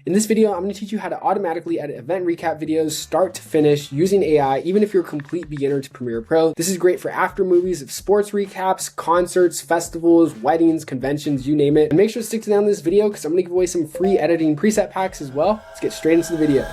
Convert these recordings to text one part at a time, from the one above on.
In this video, I'm going to teach you how to automatically edit event recap videos start to finish using AI, even if you're a complete beginner to Premiere Pro. This is great for after movies of sports recaps, concerts, festivals, weddings, conventions, you name it. And make sure to stick to the end of this video because I'm going to give away some free editing preset packs as well. Let's get straight into the video.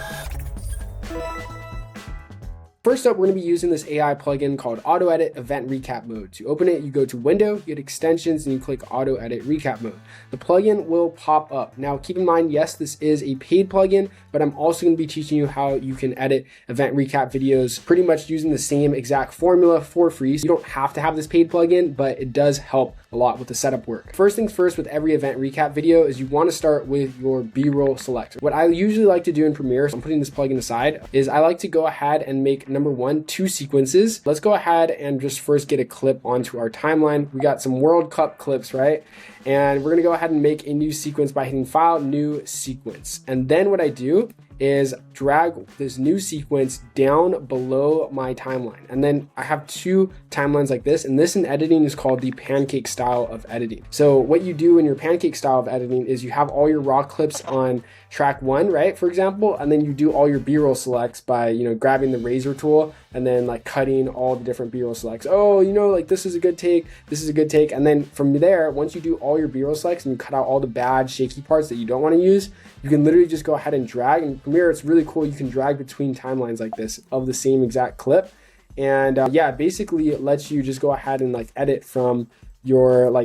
First up, we're going to be using this AI plugin called AutoEdit Event Recap Mode. To open it, you go to Window, you get Extensions, and you click AutoEdit Recap Mode. The plugin will pop up. Now, keep in mind, yes, this is a paid plugin, but I'm also going to be teaching you how you can edit event recap videos pretty much using the same exact formula for free. So you don't have to have this paid plugin, but it does help a lot with the setup work. First things first with every event recap video is you want to start with your B-roll selector. What I usually like to do in Premiere, so I'm putting this plugin aside, is I like to go ahead and make number one, 2 sequences. Let's go ahead and just first get a clip onto our timeline. We got some World Cup clips, right? And we're gonna go ahead and make a new sequence by hitting File, New Sequence. And then what I do is drag this new sequence down below my timeline. And then I have 2 timelines like this, and this in editing is called the Pancake style of editing. So what you do in your Pancake style of editing is you have all your raw clips on track 1, right, for example, and then you do all your B-roll selects by, grabbing the razor tool and then like cutting all the different B-roll selects. Oh, like this is a good take, this is a good take. And then from there, once you do all your B-roll selects and you cut out all the bad shaky parts that you don't want to use, you can literally just go ahead and drag. And Premiere, it's really cool. You can drag between timelines like this of the same exact clip. And yeah, basically it lets you just go ahead and like edit from your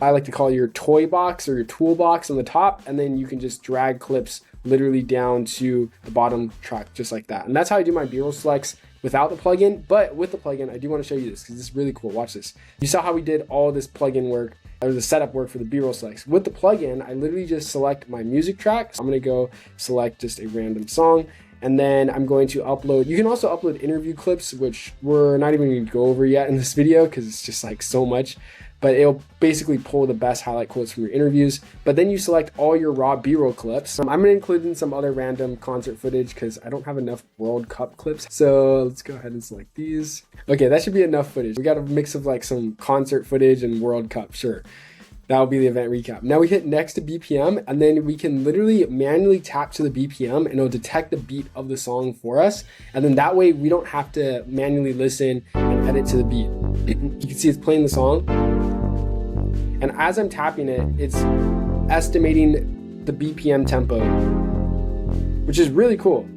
I like to call it your toy box or your toolbox on the top, and then you can just drag clips literally down to the bottom track just like that. And that's how I do my B-roll selects without the plugin. But with the plugin, I do want to show you this because this is really cool. Watch this. You saw how we did all this plugin work, or the setup work for the B-roll selects. With the plugin, I literally just select my music track. So I'm going to go select just a random song. And then I'm going to upload, you can also upload interview clips, which we're not even going to go over yet in this video because it's just like so much. But it'll basically pull the best highlight quotes from your interviews. But then you select all your raw B-roll clips. I'm going to include in some other random concert footage because I don't have enough World Cup clips. So let's go ahead and select these. Okay, that should be enough footage. We got a mix of like some concert footage and World Cup, sure. That'll be the event recap. Now we hit next to BPM, and then we can literally manually tap to the BPM and it'll detect the beat of the song for us. And then that way we don't have to manually listen and edit to the beat. You can see it's playing the song. And as I'm tapping it, it's estimating the BPM tempo, which is really cool.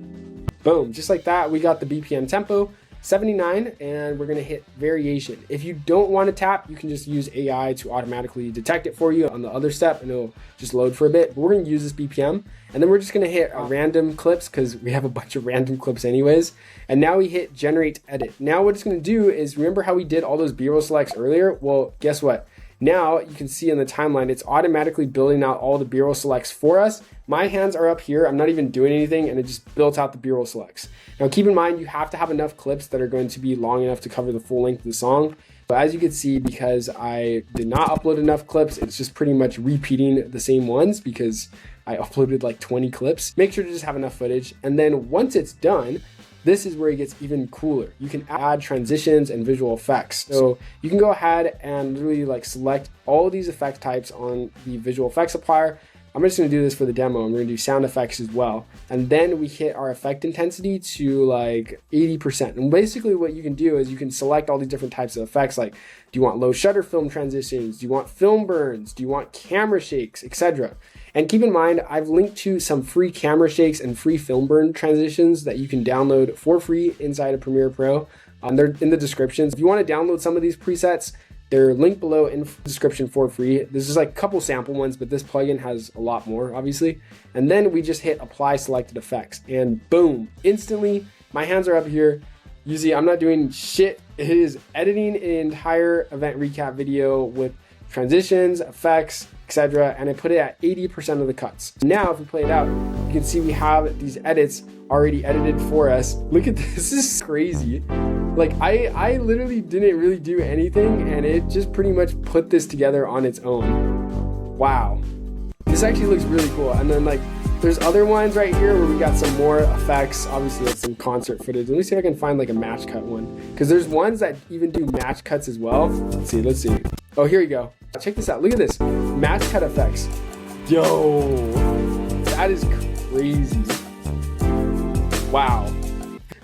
Boom, just like that, we got the BPM tempo, 79, and we're gonna hit variation. If you don't want to tap, you can just use AI to automatically detect it for you on the other step and it'll just load for a bit. But we're gonna use this BPM, and then we're just gonna hit random clips because we have a bunch of random clips anyways. And now we hit generate edit. Now what it's gonna do is, remember how we did all those B-roll selects earlier? Well, guess what? Now you can see in the timeline, it's automatically building out all the B-roll selects for us. My hands are up here. I'm not even doing anything, and it just built out the B-roll selects. Now keep in mind, you have to have enough clips that are going to be long enough to cover the full length of the song. But as you can see, because I did not upload enough clips, it's just pretty much repeating the same ones because I uploaded like 20 clips. Make sure to just have enough footage. And then once it's done, this is where it gets even cooler. You can add transitions and visual effects. So you can go ahead and literally like select all of these effect types on the visual effects applier. I'm just gonna do this for the demo. I'm gonna do sound effects as well. And then we hit our effect intensity to like 80%. And basically what you can do is you can select all these different types of effects. Like, do you want low shutter film transitions? Do you want film burns? Do you want camera shakes, etc.? And keep in mind, I've linked to some free camera shakes and free film burn transitions that you can download for free inside of Premiere Pro. They're in the descriptions. If you want to download some of these presets, they're linked below in the description for free. There's just like a couple sample ones, but this plugin has a lot more, obviously. And then we just hit apply selected effects, and boom, instantly, my hands are up here. You see, I'm not doing shit. It is editing an entire event recap video with transitions, effects, etc. And I put it at 80% of the cuts. Now, if we play it out, you can see we have these edits already edited for us. Look at this, this is crazy. Like I literally didn't really do anything and it just pretty much put this together on its own. Wow. This actually looks really cool. And then like there's other ones right here where we got some more effects. Obviously that's some concert footage. Let me see if I can find like a match cut one. Because there's ones that even do match cuts as well. Let's see. Oh, here you go. Check this out. Look at this. Match cut effects. Yo, that is crazy. Wow.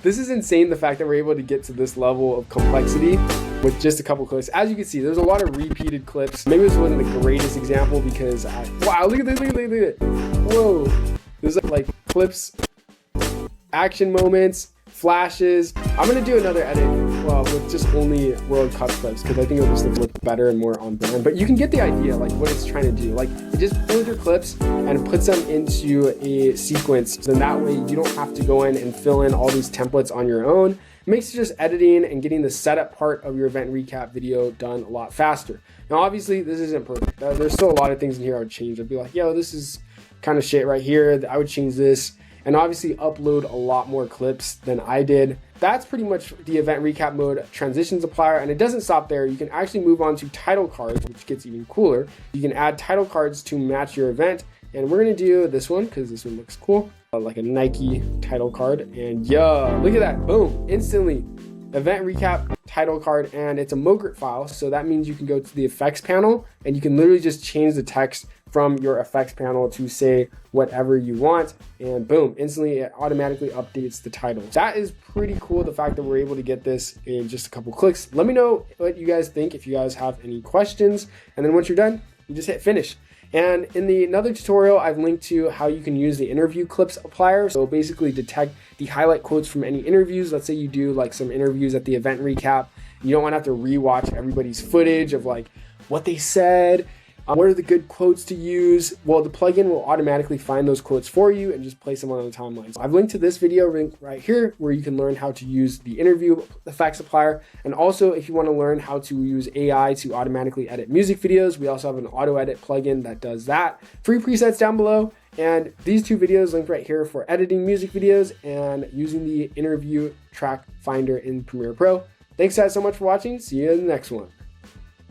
This is insane, the fact that we're able to get to this level of complexity with just a couple clips. As you can see, there's a lot of repeated clips. Maybe this wasn't the greatest example because wow, look at it. Whoa. There's like clips, action moments, flashes. I'm gonna do another edit, well, with just only World Cup clips because I think it'll just look better and more on brand. But you can get the idea, like what it's trying to do. Like it just pulls your clips and puts them into a sequence. Then that way you don't have to go in and fill in all these templates on your own. It makes just editing and getting the setup part of your event recap video done a lot faster. Now, obviously, this isn't perfect. There's still a lot of things in here I would change. I'd be like, yo, this is kind of shit right here. I would change this. And obviously upload a lot more clips than I did. That's pretty much the event recap mode transitions applier, and it doesn't stop there. You can actually move on to title cards, which gets even cooler. You can add title cards to match your event, and we're gonna do this one because this one looks cool, like a Nike title card. And yeah, look at that, boom, instantly event recap title card, and it's a MoGrit file, so that means you can go to the effects panel and you can literally just change the text from your effects panel to say whatever you want, and boom, instantly it automatically updates the title. That is pretty cool, the fact that we're able to get this in just a couple clicks. Let me know what you guys think, if you guys have any questions, and then once you're done, you just hit finish. And in another tutorial, I've linked to how you can use the interview clips applier. So basically detect the highlight quotes from any interviews. Let's say you do like some interviews at the event recap. You don't want to have to rewatch everybody's footage of like what they said. What are the good quotes to use? Well, the plugin will automatically find those quotes for you and just place them on the timeline. So I've linked to this video link right here where you can learn how to use the interview effects applier. And also, if you want to learn how to use AI to automatically edit music videos, we also have an AutoEdit plugin that does that. Free presets down below. And these two videos linked right here for editing music videos and using the interview track finder in Premiere Pro. Thanks guys so much for watching. See you in the next one.